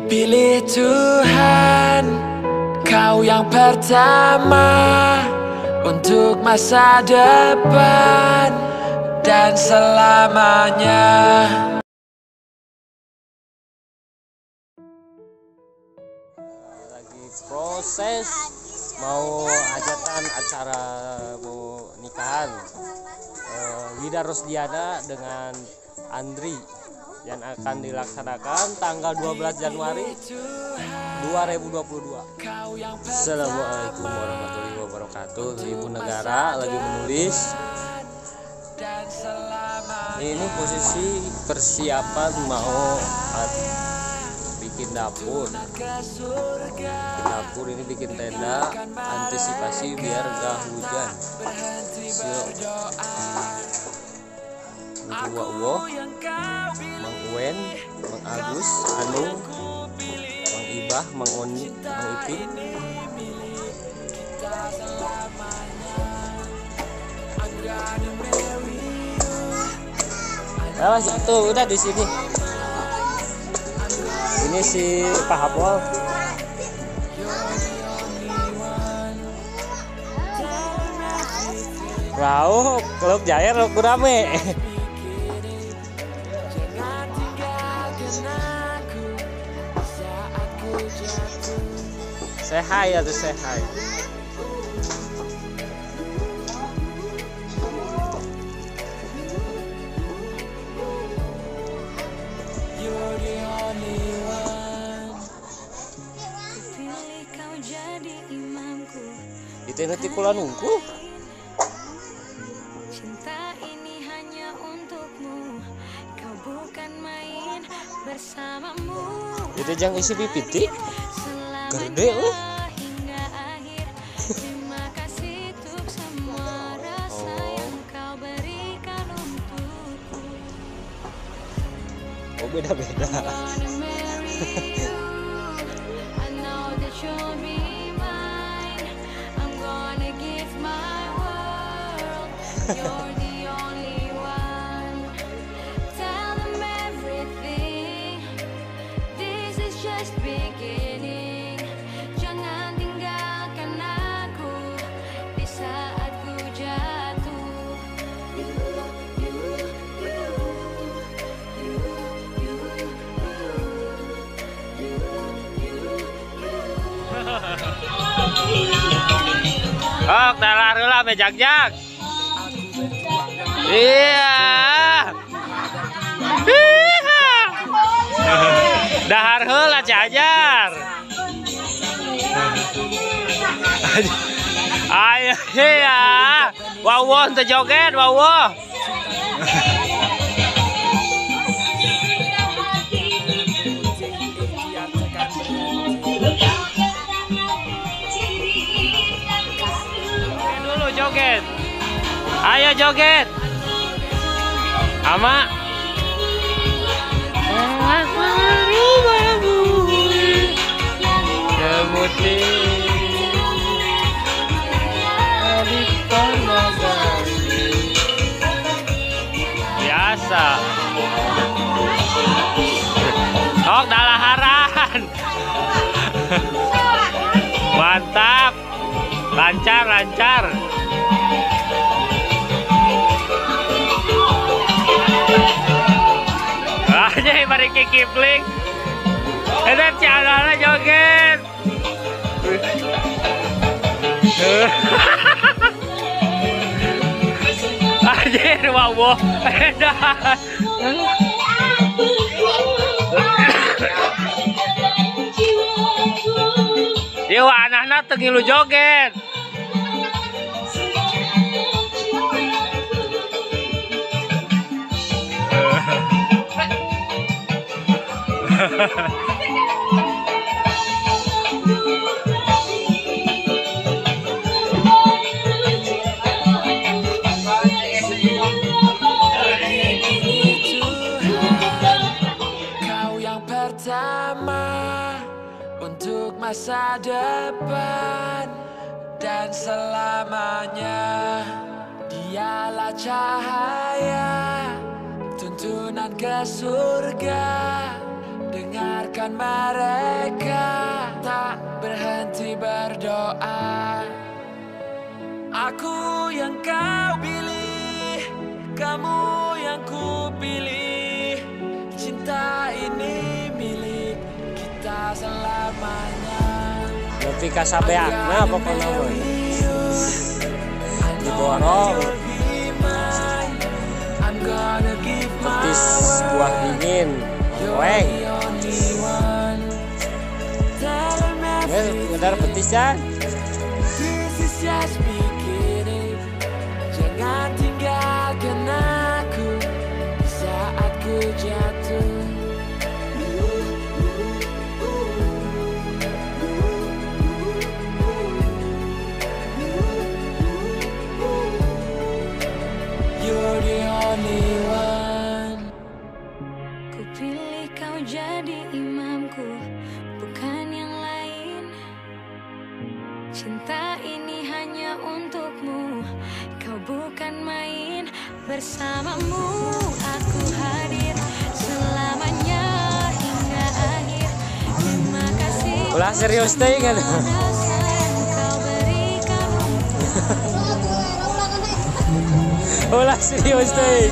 Pilih Tuhan, kau yang pertama untuk masa depan dan selamanya. Lagi proses mau hajatan acara mau nikahan Wida Rosdiana dengan Andri yang akan dilaksanakan tanggal 12 Januari 2022. Assalamualaikum warahmatullahi wabarakatuh. Ibu negara lagi menulis. Ini posisi persiapan mau bikin dapur. Dapur ini bikin tenda antisipasi biar gak hujan. Uwo, Mang Uwen, Mang Agus, Anung, Mang Ibah, Mang Oni, Mang Ipin. Nah, itu udah di sini. Ini si Pak Hapol. Wow, klub Jair rame. Say hi atau say hi. Itu nanti kula nunggu. Cinta ini hanya untukmu, kau bukan main bersamamu. Itu jangan isi pipiti. Gede hingga akhir. Terima kasih untuk semua rasa yang kau berikan untukku. Oh beda-beda. You're the only one. Tell them everything. This is just beginning. Jangan tinggalkan aku di saat ku jatuh. Oh, dalar heula mejak-jak. Iya. Dahar heula Cajar. Ayo ya. Wawo teu joget wawo. Dulu joget. Ayo joget. Ama biasa. Sok dalaharan. Mantap. Lancar. Aja mari kikipling. Edep calana joget. Aja wawo. Yo anak-anak teu ngilu joget. Kau yang pertama untuk masa depan dan selamanya. Dialah cahaya tuntunan ke surga. Dengarkan mereka tak berhenti berdoa. Aku yang kau pilih, kamu yang ku pilih. Cinta ini milik kita selamanya. Nepi ka sabeakna pokona mah. Diborong. Petis buah dingin. Weng. Benar petis ya. Jangan tinggalkan aku saat ku jatuh. You're the only one. Ku pilih kau jadi imamku, bukan yang lain. Cinta ini hanya untukmu, kau bukan main. Bersamamu aku hadir selamanya hingga akhir. Terima kasih. Ulah serius teh kan. Kau berikan. Ulah serius teh.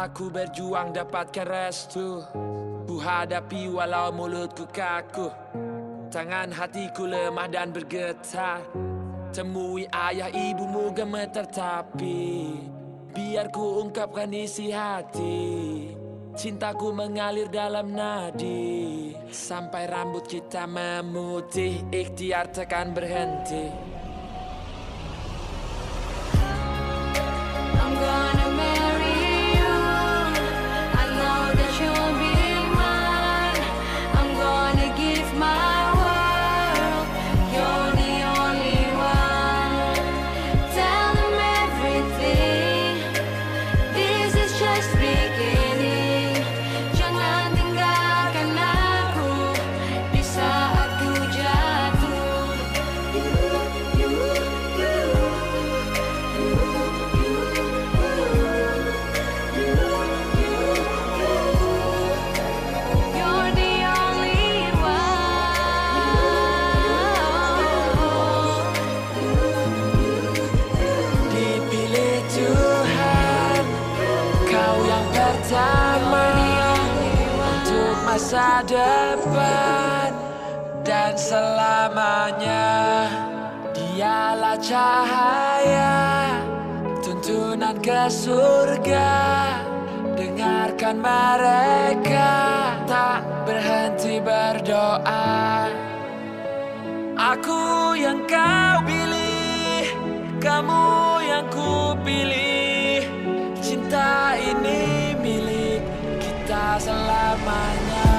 Aku berjuang dapatkan restu, ku hadapi walau mulutku kaku. Tangan hatiku lemah dan bergetar. Temui ayah ibumu gemetar tapi biar ku ungkapkan isi hati. Cintaku mengalir dalam nadi. Sampai rambut kita memutih, ikhtiar tekan berhenti. I'm gonna marry you. I know that you'll be mine. I'm gonna give my world. You're the only one. Tell them everything. This is just beginning. Jangan tinggalkan aku di saat ku jatuh. You're the only one. Dipilih Tuhan, kau yang pertama untuk masa depan dan selamanya. Dialah cahaya, tuntunan ke surga. Dengarkan mereka tak berhenti berdoa. Aku yang kau pilih, kamu yang ku pilih. Cinta ini milik kita selamanya.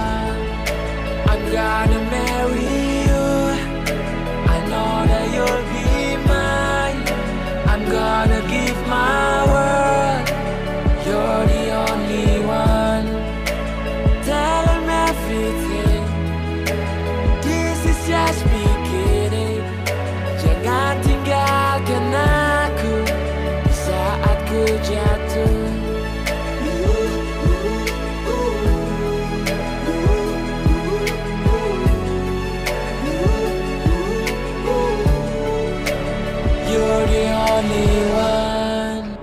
I'm gonna marry you. I know that you'll be mine. I'm gonna give my world. You're the only one. Tell them everything. This is just beginning. Jangan tinggalkan aku saat ku jatuh. You're the only one.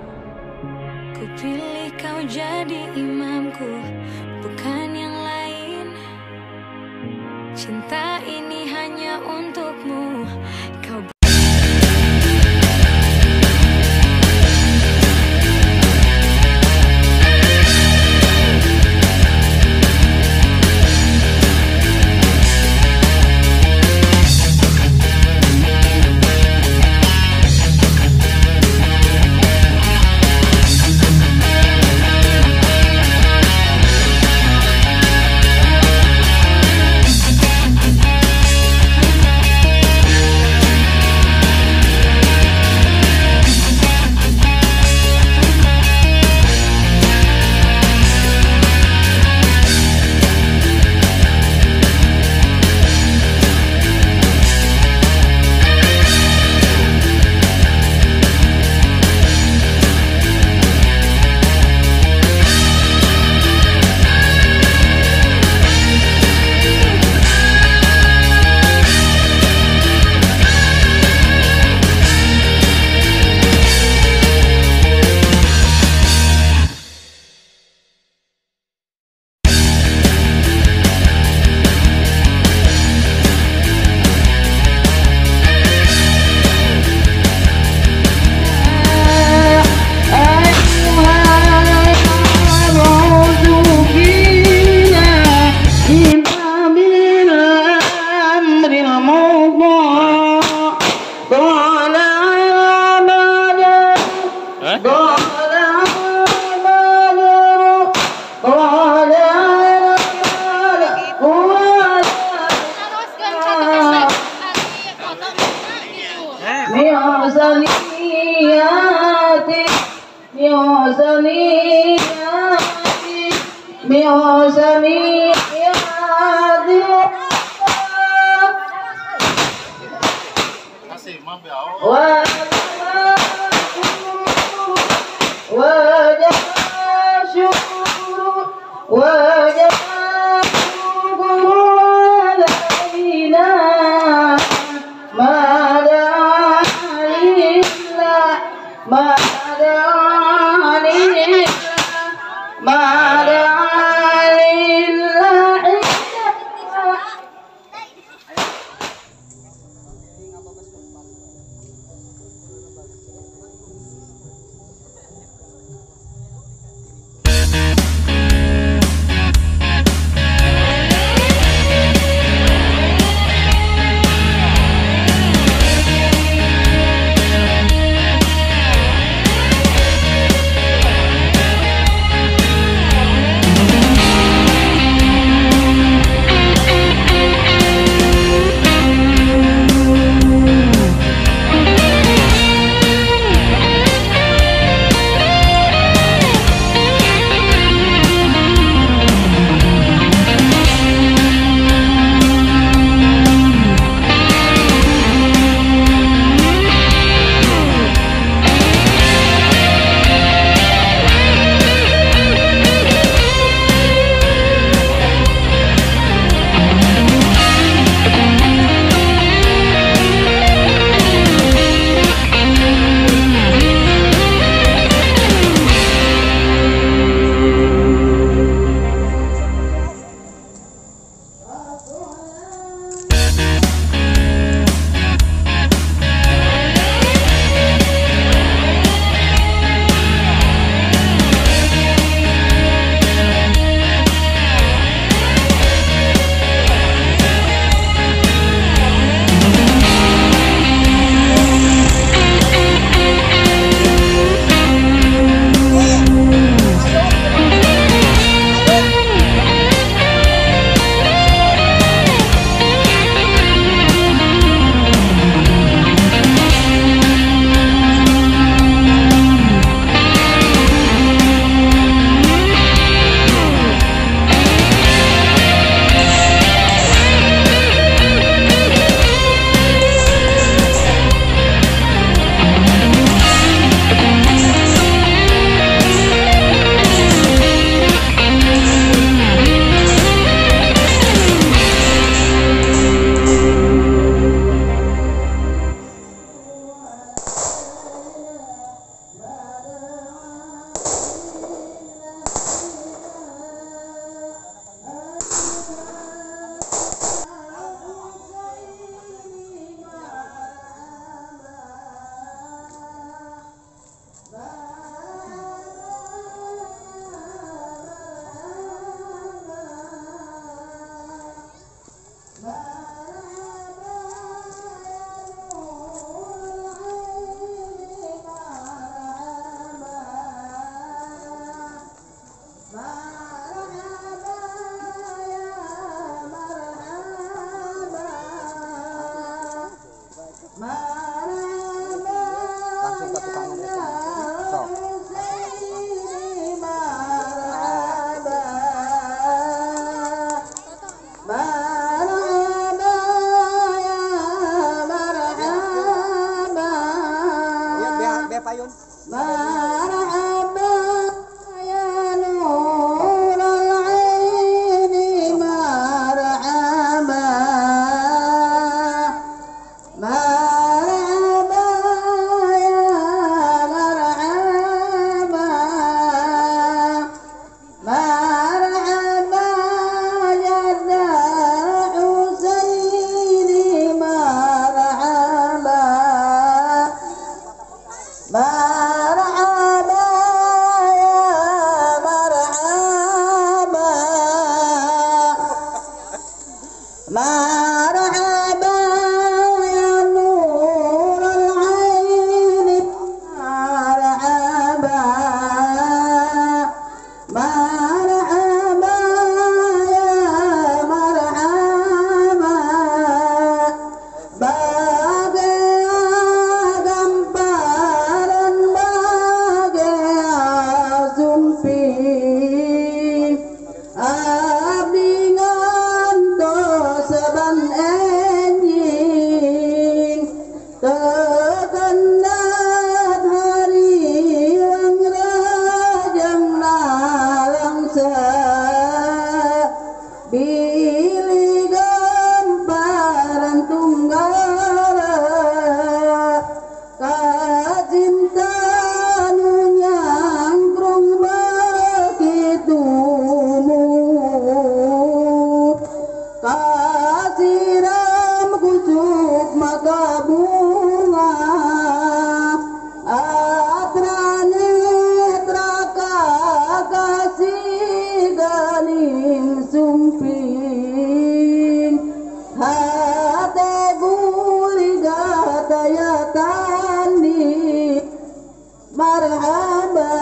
مرحبا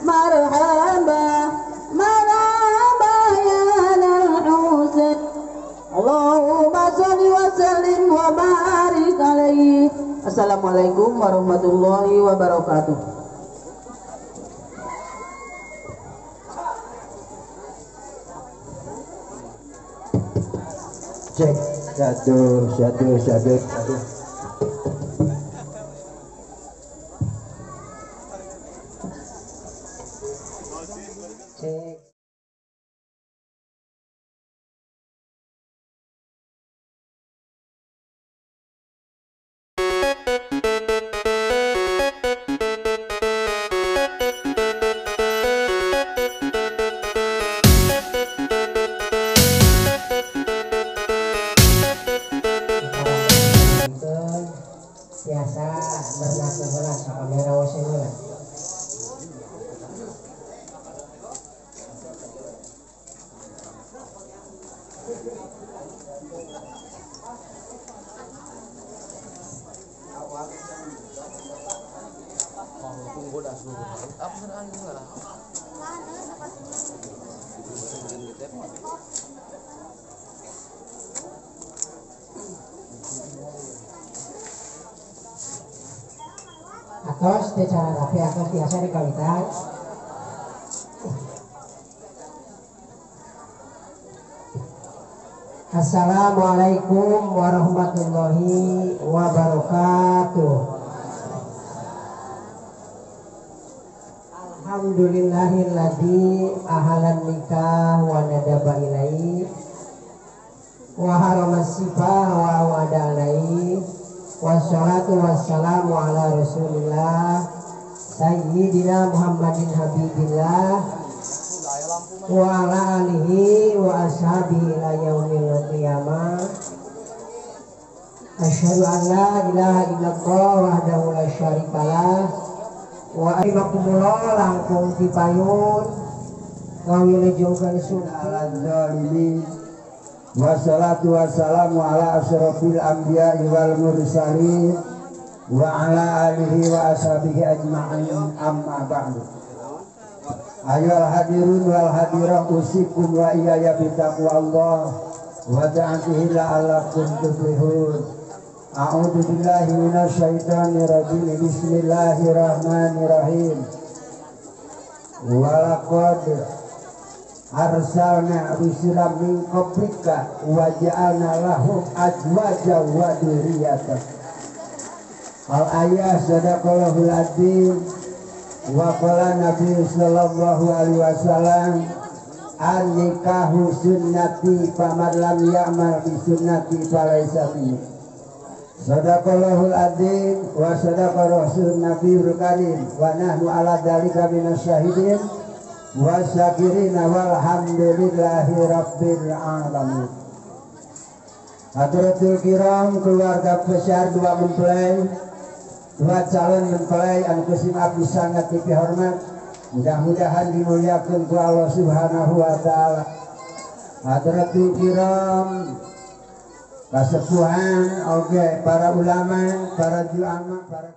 مرحبا مرحبا يا الحسين اللهم صل وسلم وبارك عليه. Assalamualaikum warahmatullahi wabarakatuh. Cek satu. Cek. Biasa bernasib sama kamera wasannya. Atos cara rapi atos biasa dikalikan. Assalamualaikum warahmatullahi wabarakatuh. Alhamdulillahilladzi ahalan nikah wa nadaba ilaihi wa haramas sifah wa wada alaihi wassalatu wassalamu ala rasulillah sayyidina Muhammadin habibillah wa ala alihi wa ashabihi ila yaumil qiyamah. Asyhadu an la ilaha illallah wahdahu la syarikalah wa aimakumullah langkung dipayun ngawilujungkeun sunnah zalimin. Wassalatu wassalamu ala asyrafil anbiya'i wal mursalin wa ala alihi wa ashabihi ajma'in amma ba'du. Ayyuhal hadirun wal hadirah usikum wa iyaya bitaqwallah wa ta'atihi la'allakum tuflihun. A'udzu billahi minasy syaithanir rajim. Bismillahirrahmanirrahim. Wa laqad arsalna rusulan min qablika wa ja'alna lahum azwaja wa dzurriyyatan. Al-ayah sadaqallahul adzim. Wa qala Nabi sallallahu alaihi wasallam an-nikahu sunnati faman lam ya'mal bi sunnati falaysa minni. Sadaqallahul adzim wa sadaqa rasul nabiyul karim wa nahnu ala dzalika minasyahidin wasyakirina walhamdulillahi rabbil alamin. Hadratul kiram, keluarga besar dua mempelai, dua calon mempelai anu kusim abdi sangat dihormat, mudah-mudahan dimuliakan ku Allah subhanahu wa ta'ala. Hadratul kiram, kasepuhan, oke, para ulama, para ulama, para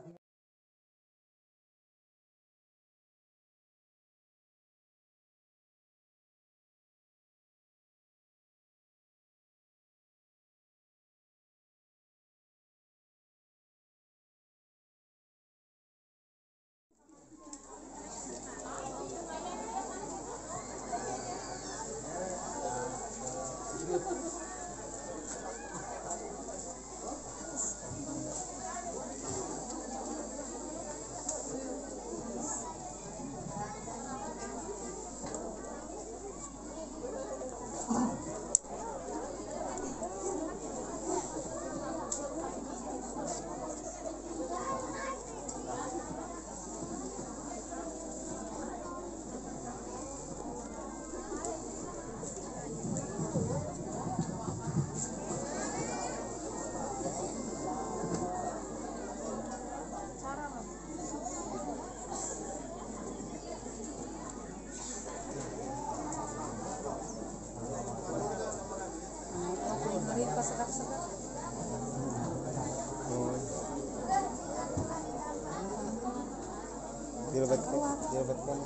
Jabatkan.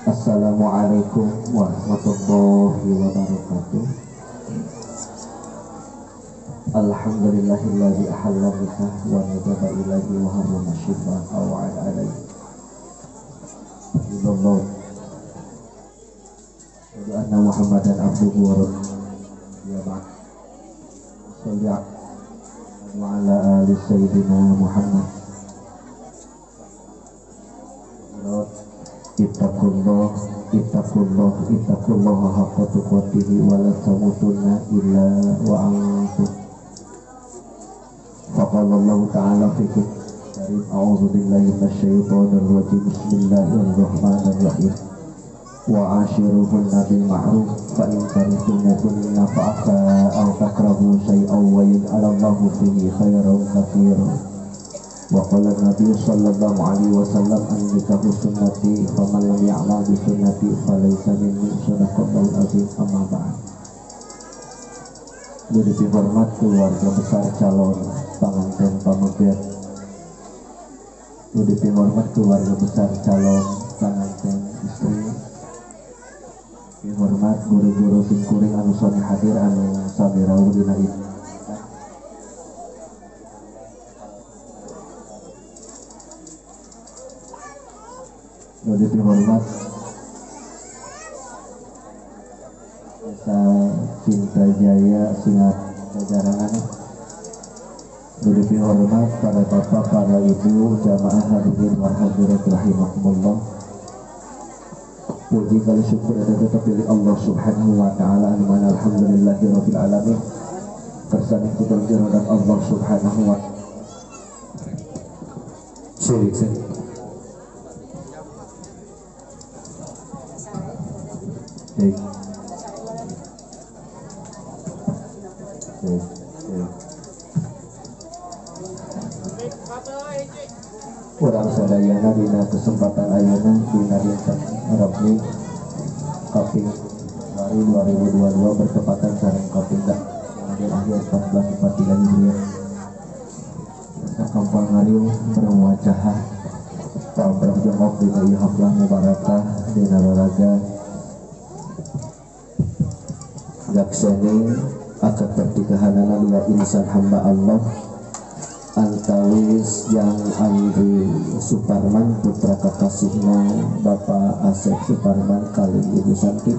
Assalamualaikum warahmatullahi wabarakatuh. Alhamdulillahilladzi ahalla nikah wa nadaba ilahi wa harrama shifa aw alaihi. Illallah. Wa anna Muhammadan abduhu wa rasuluhu. Ya ba'd. Sallallahu wa ala ali sayyidina Muhammad. Ittaqullah haqqa tuqatih wa la tamutunna illa wa antum. Faqala Allah ta'ala fi kitabih a'udzu billahi minasyaitonir rajim. Bismillahirrahmanirrahim. Wa ashiruhunna bil ma'ruf fa in karihtumuhunna fa asa an takrahu shay'an wa yaj'alallahu fihi khairan katsiran. Wa qala Nabi sallallahu alaihi wasallam an-nikahu sunnati faman lam ya'mal bi sunnati falaysa minni. Shadaqallahul azim. Amma ba'd. Diberi hormat keluarga besar calon pengantin pamungkas. Diberi hormat keluarga besar calon pengantin istri. Dihormat guru-guru singkuring anu sami hadir anu sami rawuh dina ieu. Diberi hormat Desa Cinta Jaya Singat Jajarangan. Diberi hormat para bapak, para ibu, jamaah hadirin wal hadirat rahimakumullah. Puji kali syukur ada tetap pilih Allah subhanahu wa ta'ala. Anuman alhamdulillahi rabbil alamin. Kersani kutul dan Allah subhanahu wa ta'ala. Sorry. Urang sadayana dina kesempatan ayeuna dina dinten Rabu kaping Februari 2022 bertepatan sareng kaping akhir 1443 Hijriah. Sakampang ngariung berwajah tabrak jengok dina ieu haflah mubarakah dina raraga jakseni akad pertikahanana dua insan hamba Allah antawis yang Andri Suparman putra kakasihna Bapak Asep Suparman kali Ibu Santi,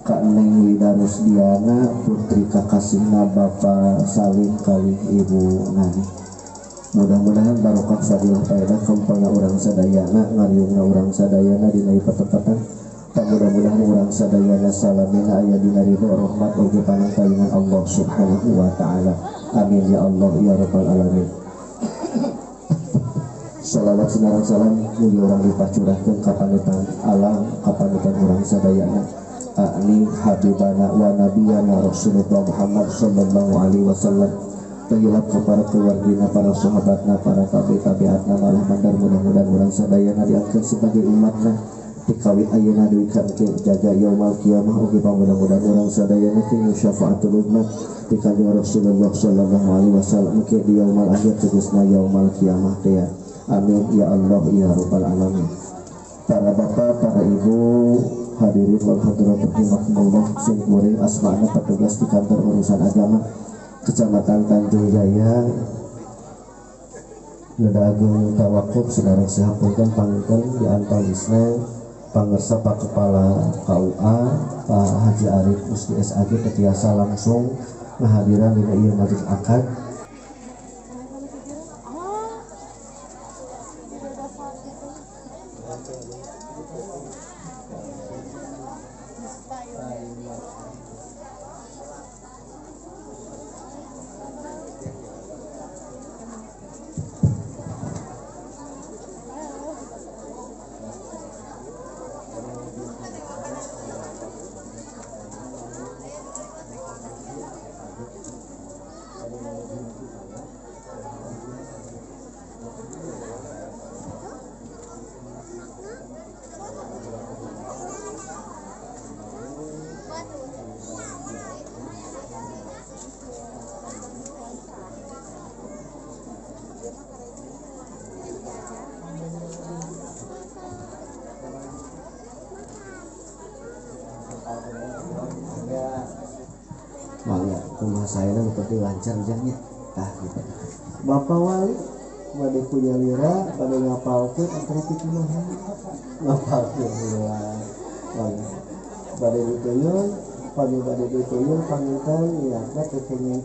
Kak Neng Widarus Diana putri kakasihna Bapak Salim kali Ibu Nani. Mudah-mudahan barokah fadilah faedah kempalna urang sadayana ngariungna urang sadayana dina ieu patepatan. Mudah-mudahan urang sadayana salamina aya dina ridho rahmat ugi panangkalingan Allah subhanahu wa ta'ala. Amin ya Allah ya rabbal alamin. Salawat sinarang salam mugi urang dipacurahkeun ka panutan alam ka panutan urang sadayana akni habibana wa nabiyana Rasulullah Muhammad sallallahu alaihi wasallam. Tagilap kepada keluargina, para sahabatna, para tabi-tabiatna, malah mandar mudah-mudahan urang sadayana diangkat sebagai umatna dikawin ayeuna duwi kanthi jaga yaumul kiamah ugi mudah-mudahan urang sadayana tinggal syafaatul ummah di kanjeng Rasulullah sallallahu alaihi wasallam ke di yaumul akhir tegasna yaumul kiamah teh. Amin ya Allah ya rabbal alamin. Para bapak, para ibu, hadirin wal hadirat rahimakumullah, sing kuring asmana petugas di kantor urusan agama Kecamatan Tanjung Jaya Ledagung Tawakuf sedherek sahapunten panginten di antawisna pangersa Pak Kepala KUA Pak Haji Arif Musti SAG ketiasa langsung ngahadiran dina ieu majelis akad. Mangga kumaha saena seperti lancar jangnya tah gitu. Bapak wali bade punya lira bade ngapalkeun antara pitu mah ngapalkeun lira mangga bade dituyul pagi bade dituyul panginten niatna teh kenging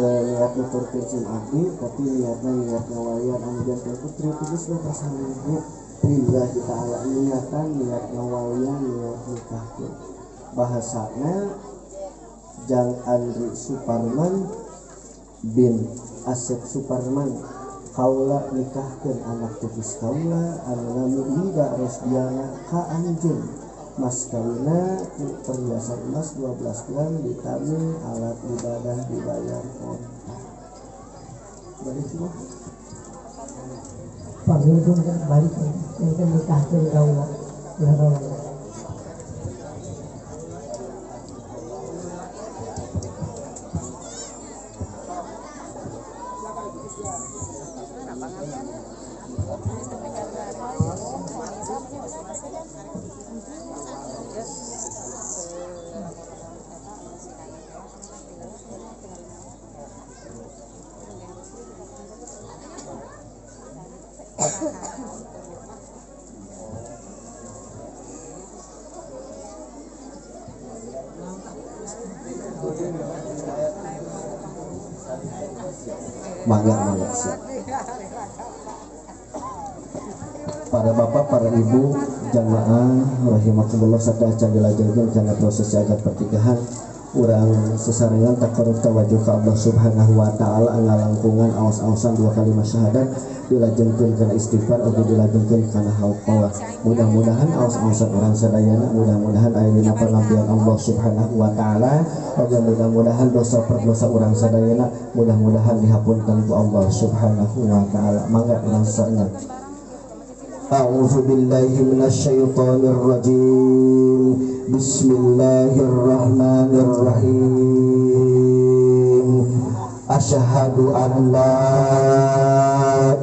niat nuturkeun sim abdi tapi niatna niat ngawalian anu janten putri tegas lah pasangannya lillahi ta'ala niatan niat ngawalian niat nikahkeun bahasana Jang Andri Suparman bin Asep Suparman kaula nikahkeun anak tepis kaula anu nami Lida Rosdiana ka anjeun mas kawina perhiasan emas 12 gram ditambah alat ibadah dibayar kontak. Balik semua. Panggil pun balik yang nikahkeun kaula. Mangga siap. Para bapak, para ibu, jamaah rahimakumullah sadaya can dilajenkeun kana proses akad pertikahan urang sesarengan takarruf tawajuh ka Allah Subhanahu wa taala ngalangkungan aos-aosan 2 kalimat syahadat dilajenkeun kana istighfar oge dilajenkeun kana haupawah. Mudah-mudahan aos-aosan urang sadayana mudah-mudahan aya dina pangampian Allah Subhanahu wa taala oge mudah-mudahan dosa perdosa urang sadayana mudah-mudahan dihapunkeun ku Allah Subhanahu wa taala. Mangga urang saeungeun. A'udzu billahi minasyaitonir rajim. Bismillahirrahmanirrahim. Asyhadu an la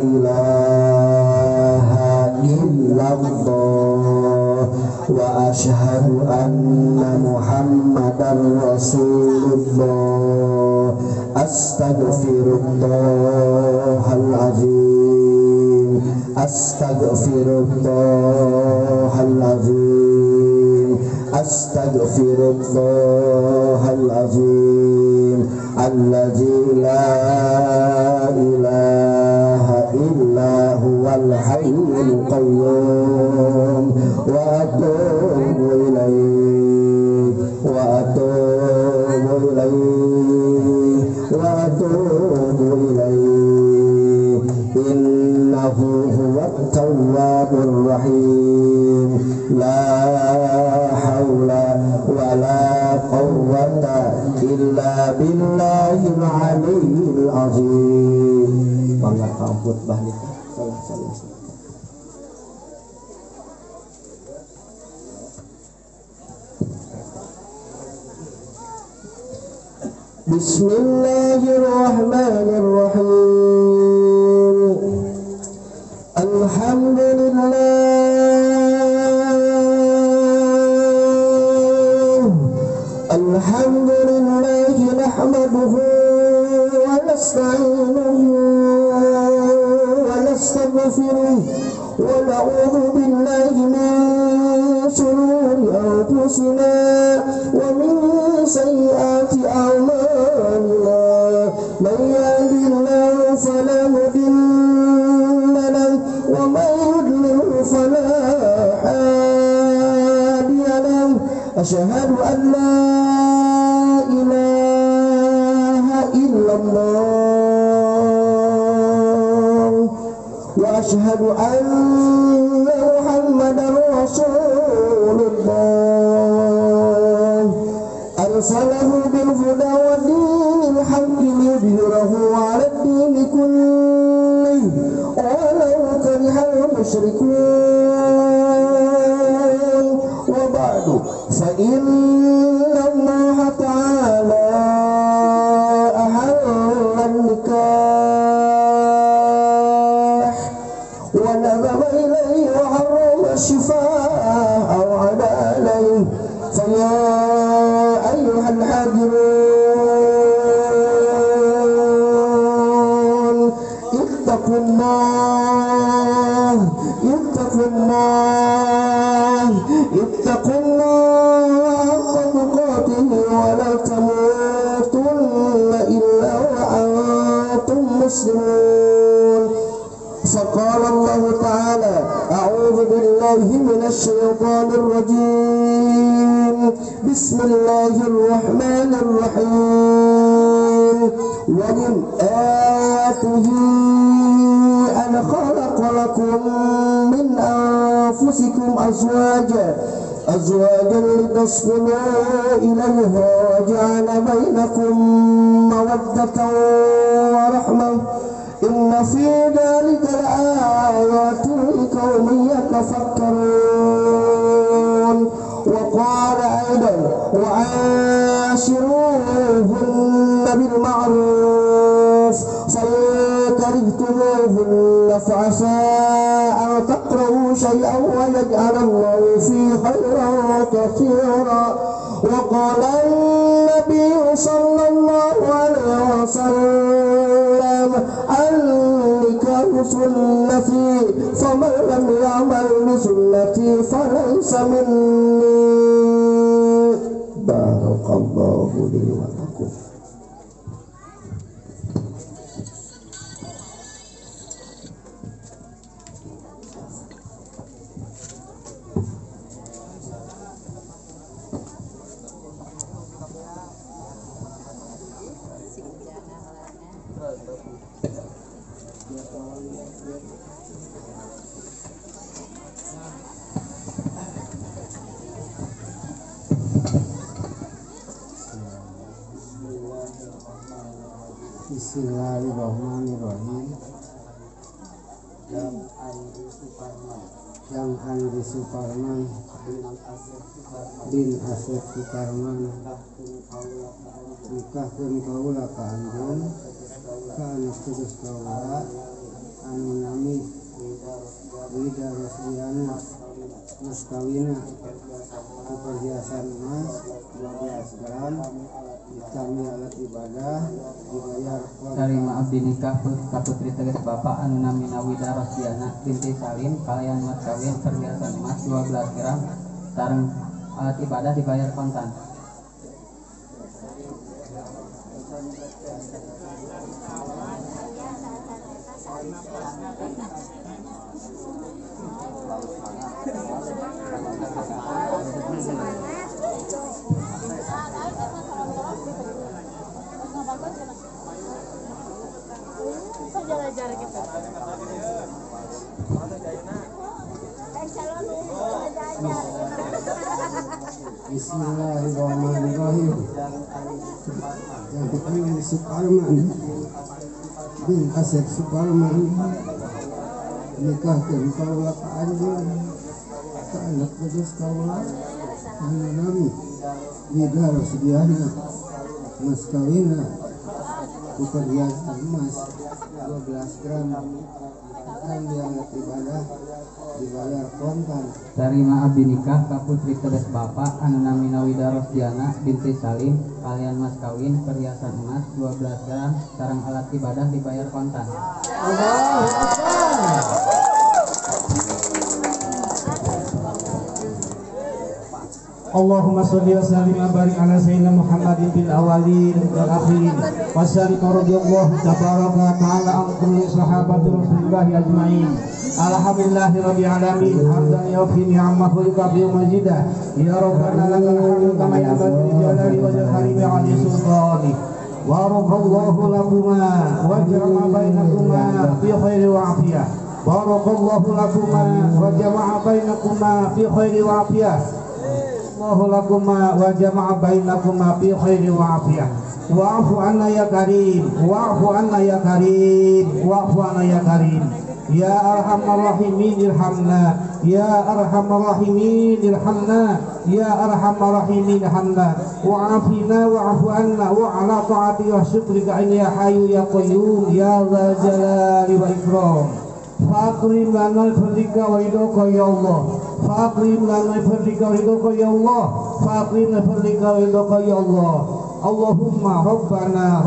ilaha illallah wa asyhadu anna Muhammadar Rasulullah. Astaghfirullahal azim. Astaghfirullahal azim. Astaghfirullahal azim. Alladzi la ilaha illa huwal hayyul qayyum wa atubu ilaihi wa atubu ilaihi wa atubu ilaihi innahu huwat tawwabur rahim. La haula wa la quwwata illa billahil aliyyil azim. Bangga kamput bahnik salah. Bismillahirrahmanirrahim. Alhamdulillah. Alhamdulillah nahmaduhu wa nasta'inuhu wa nastaghfiruh wa na'udzu billahi min shururi anfusina wa min sayyiati a'malina. يهد الله فلا مضل له ومن يضلل فلا هادي له أشهد أن لا إله إلا الله وأشهد أن محمدا رسول الله أرسله بالهدى ودين الحق ليظهره على الدين كله ولو كره المشركون وبعد فإن الله تعالى أحل النكاح ونذب إليه وحرم الشفاء وعلى عليه فيا أيها الحاضرون اتقوا الله اتقوا الله اتقوا الله حق تقاته ولا تموتن إلا وأنتم مسلمون فقال الله تعالى أعوذ بالله من الشيطان الرجيم بسم الله الرحمن الرحيم ومن آياته أن خلق لكم من أنفسكم أزواجا لتسكنوا إليها وجعل بينكم مودة ورحمة إن في ذلك لآيات لقوم يتفكرون وقال أيضا وعاشروهن بالمعروف فإن كرهتموهن فعسى أن تكرهوا شيئا ويجعل الله فيه خيرا كثيرا وقال النبي صلى الله عليه وسلم النكاح سنتي فمن لم يعمل بسنتي فليس مني بارك الله لي ولكم. Bismillahirrahmanirrahim. Yang Andri Suparman bin Asep Suparman nikahkeun kaula ka anjeun ka anak kudus kaula anu nami Wida Rosdiana mas kawina ku perhiasan emas 12 gram ditambah alat ibadah dibayar Tarima abdi nikah ka putri tegas bapak anu namina Wida Rosdiana binti Salim kalayan mas kawin perhiasan emas 12 gram sareng alat ibadah dibayar kontan. Bismillahirrahmanirrahim. Yang dipanggil Suparman bin Asep Suparman nikahkeun kaula ka anjeun ka anak kudus kaula anu nami Wida Rosdiana mas kawina ku perhiasan emas 12 gram dan dianggap ibadah dibayar kontan. Tarima abdi nikah ka putri tegas bapak anu namina Wida Rosdiana binti Salim kalian mas kawin perhiasan emas 12 gram sareng alat ibadah dibayar kontan. Allahu Akbar. Allahumma sholli wa sallim wa barik ala sayyidina Muhammadin bil awwalin wal akhirin wa sallim radhiyallahu tabaraka ta'ala an kulli sahabati Rasulillah ajmain. Alhamdulillahi rabbil alamin hamdan yafi ni'amahu wa yukafi majidah ya rabbana lakal hamdu kama yanbaghi li jalali wajhil karimi 'ali sultani wa radallahu lakuma wa jama'a bainakuma fi khairi wa afiyah barakallahu lakuma wa jama'a bainakuma fi khairi wa afiyah Allahu lakuma wa jama'a bainakuma fi khairi wa afiyah wa'fu anna ya karim wa'fu anna ya karim wa'fu anna ya karim ya arhamar rahimin irhamna ya arhamar rahimin irhamna ya arhamar rahimin irhamna wa'afina wa'fu anna wa ala ta'ati wa syukrika ya hayyu ya qayyum ya dzal jalali wa ikram faqrim lana al-fadlika wa ridaka ya Allah faqrim lana al-fadlika wa ridaka ya Allah faqrim lana al-fadlika wa ridaka ya Allah Allahumma Rabbana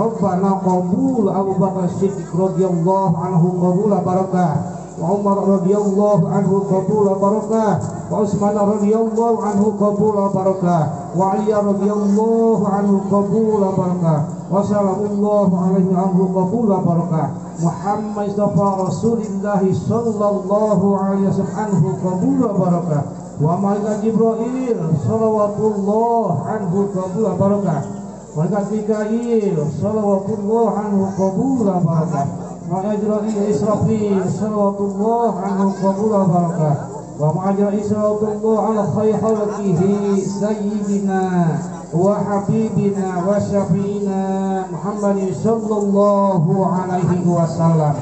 qabul Abu Bakar Siddiq radhiyallahu anhu qabul barakah wa Umar radhiyallahu anhu qabul barakah wa Utsman radhiyallahu anhu qabul barakah wa Ali radhiyallahu anhu qabul barakah wa sallallahu alaihi anhu qabul barakah Muhammad Mustafa Rasulullah sallallahu alaihi wasallam anhu qabul barakah wa Malaikat Jibril salawatullah anhu qabul barakah Malaikat Mikail salawatullah anhu qabul barakah wa Ajrail Israfil salawatullah anhu qabul barakah wa Ajrail salawatullah ala khayri khalqihi sayyidina wa habibina wa syafiina Muhammadin sallallahu alaihi wasallam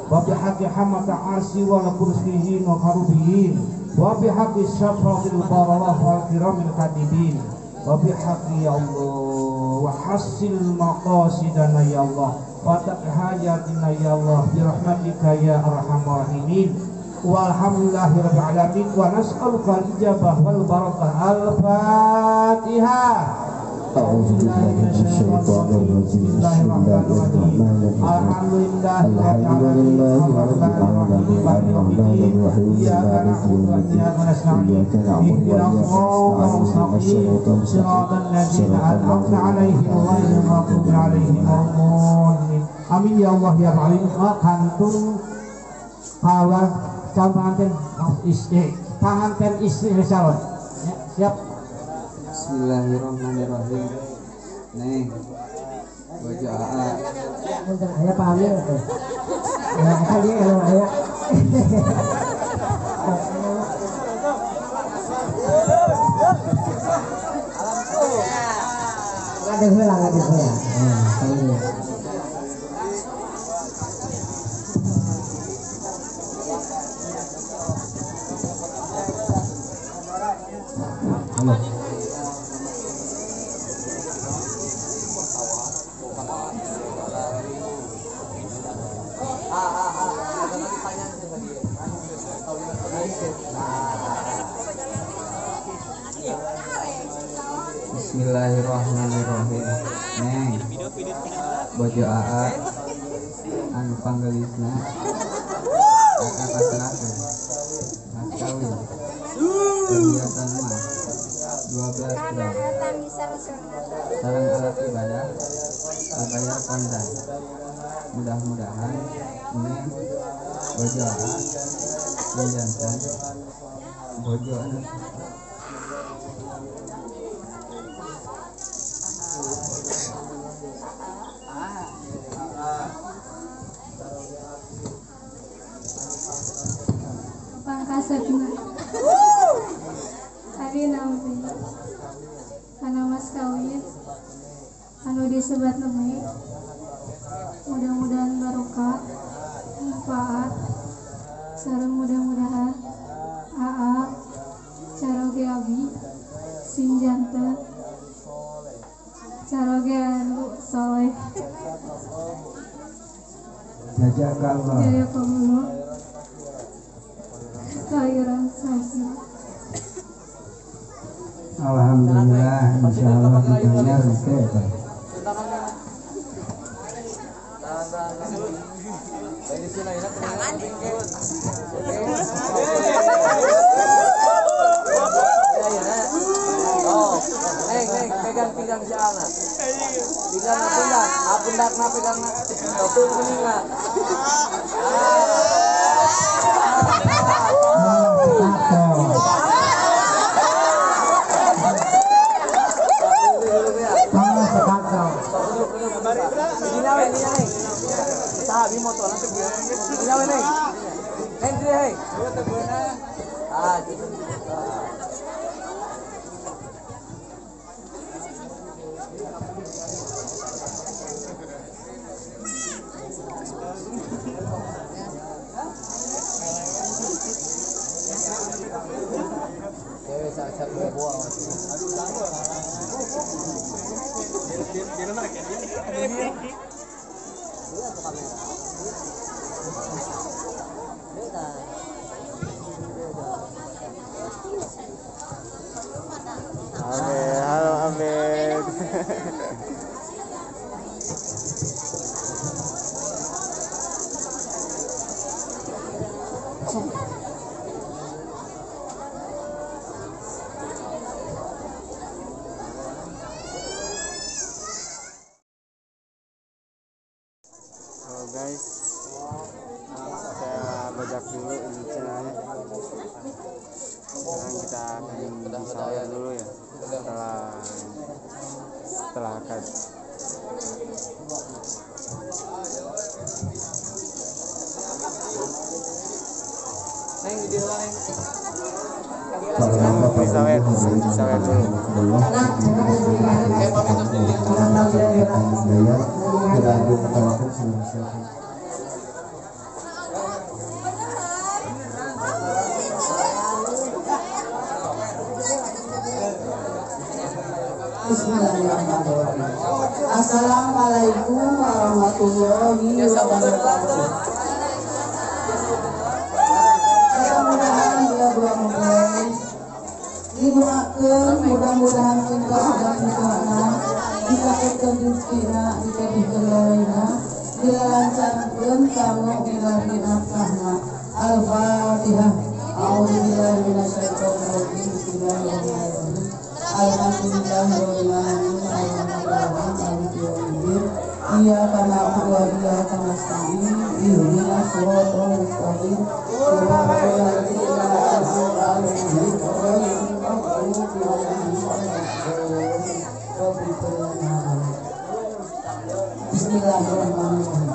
wa bihaqqi hamata arsi wa kursiyin wa karubiyin wa bihaqqi syafatil bararah wal kiramil katibin wa bihaqqi ya Allah wa hasil maqasidana ya Allah wa taqi hajatina ya Allah bi rahmatika ya arhamar rahimin walhamdulillahi rabbil alamin wa nas'aluka al-ijabah wal barakah al-fatihah أعوذ بالله من الشيطان الرجيم بسم الله الرحمن الرحيم الحمد لله رب العالمين الرحمن الرحيم مالك يوم الدين إياك نعبد وإياك نستعين صراط الذين أنعمت عليهم غير المغضوب عليهم ولا الضالين amin ya Allah ya Alim kantun kawan panganten istri calon siap. Bismillahirrahmanirrahim. Neng, bojo AA. Untuk ayah pamir tuh. Ya, asal dia kalau ayah. Ada hilang lagi saya. Halo. Bismillahirrahmanirrahim. Neng, bojo AA anu panggelisna kakak kasanakeun mas kawin perhiasan emas 12 gram sareng alat ibadah dibayar kontan. Mudah-mudahan Neng bojo AA menjantan bojo anu pangkasatna hari nampi karena mas kawin anu disebat nemi mudah-mudahan barokah manfaat sareng mudah-mudahan AA caroge abi sinjanten caroge anu soleh Jazakallah. jazakallah khairan saja. Alhamdulillah, insyaallah kita rute. pegang si anak. Pegang. Apa ndak na pegang na? Betul kuningan. Sabi mo to, nanti punya mana? Nanti hey. Ah, gitu. Halo Amin. Halo guys, saya bajak dulu ini channelnya. Sekarang kita akan sahur dulu ya. Setelah akad. Neng di dulu neng. Sawer dulu. Bismillahirrahmanirrahim. Assalamualaikum warahmatullahi wabarakatuh. Mudah-mudahan dia mulai didoakan, mudah-mudahan kita sedang disana, dikatakan dikira, dikatakan lainnya, dilancarkan kamu ilahi nafkahna. Al-Fatihah. A'udzubillahi minasyaitonir rajim. Bismillahirrahmanirrahim. Alhamdulillahirrahmanirrahim. Iyyaka na'budu wa iyyaka nasta'in. Ihdinas siratal mustaqim. Siratal ladzina an'amta 'alaihim ghairil maghdubi 'alaihim waladdallin. Bismillahirrahmanirrahim.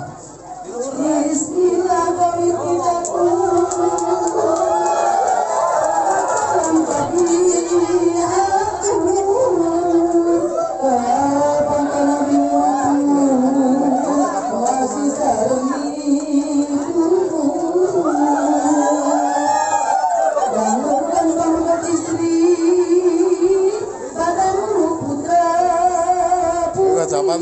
Zaman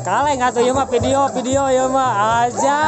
Kaleng atuh ieu mah video ieu mah aja.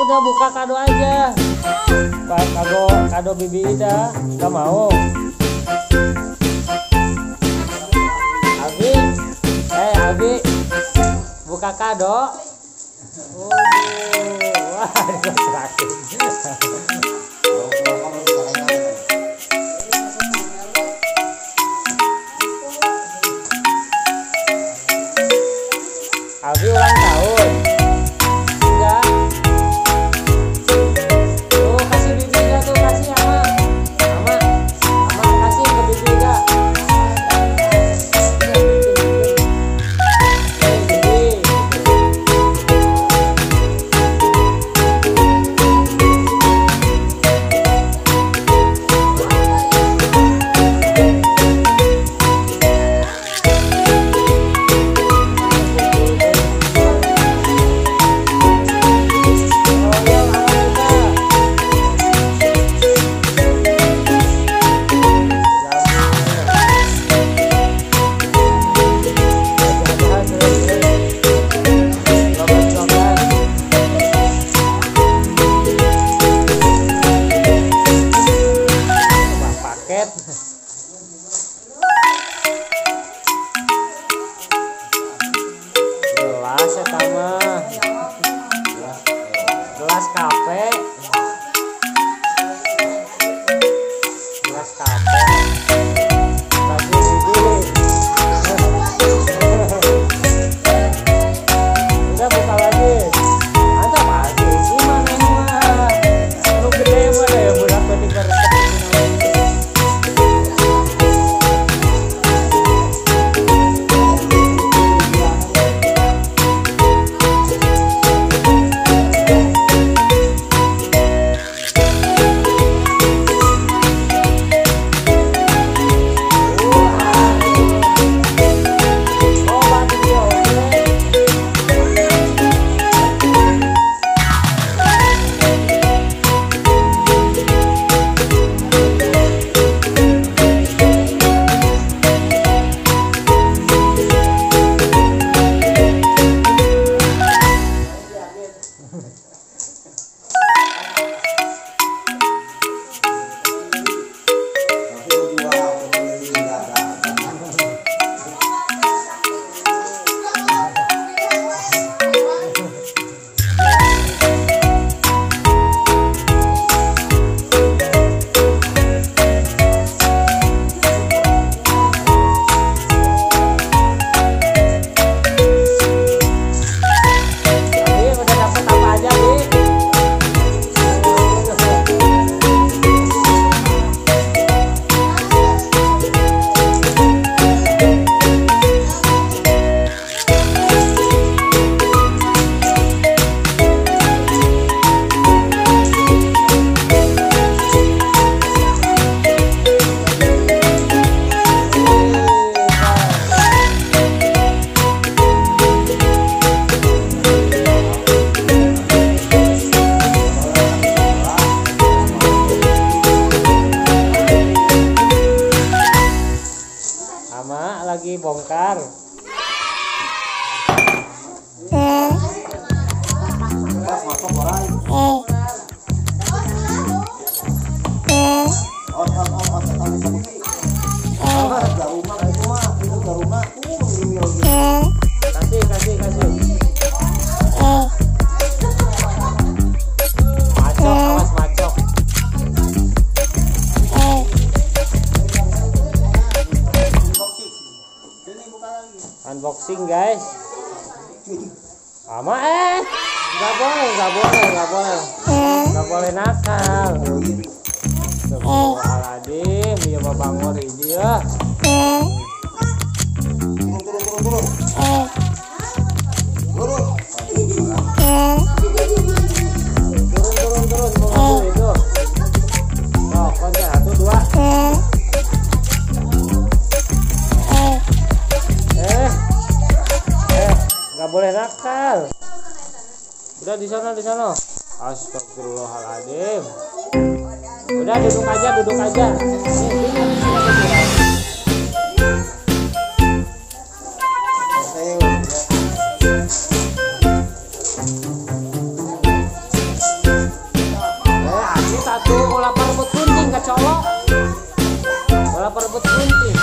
Udah buka kado aja. Kado Bibi Ida nggak mau. Abi buka kado. Wah, Abi ulang tahun. Enggak. Tuh kasih Bibi Ida tuh, kasih Ama kasih ke Bibi Ida. Gelas ya tama, gelas kafe, tapi udah buka lagi, mantap lagi, gimana mah, lu gede mah deh, budak ketik Unboxing guys. Ama nggak boleh nakal. Astagfirullahaladzim, dia mau bangun dia. Turun itu. Oh, konten 1, 2. Nggak boleh nakal. Udah di sana. Astagfirullahaladzim. Udah duduk aja. Ini satu bola perebut gunting kecolok. Bola perebut gunting.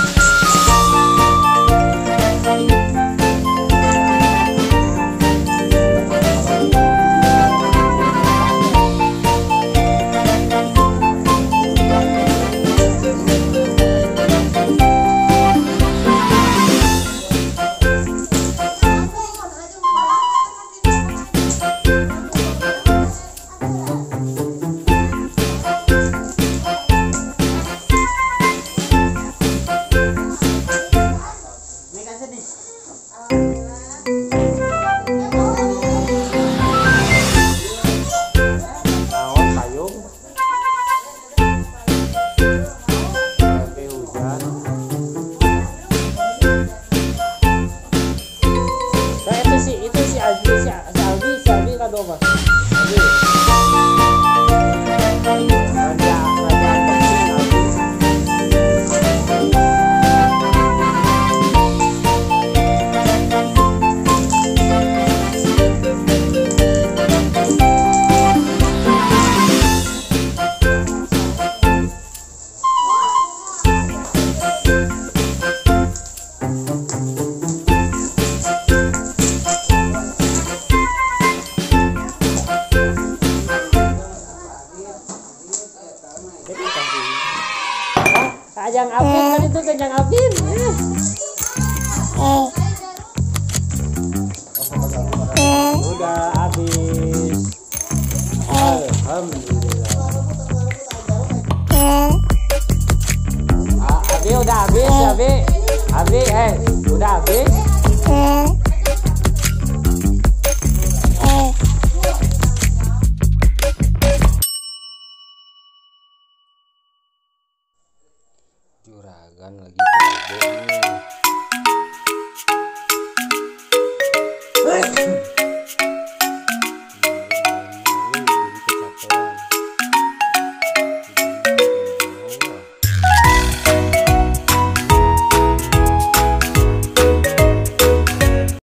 Kajang Apin kan itu Kajang Apin. Udah habis. Alhamdulillah. Abi udah habis, Abi udah habis. Juragan lagi bobo nih.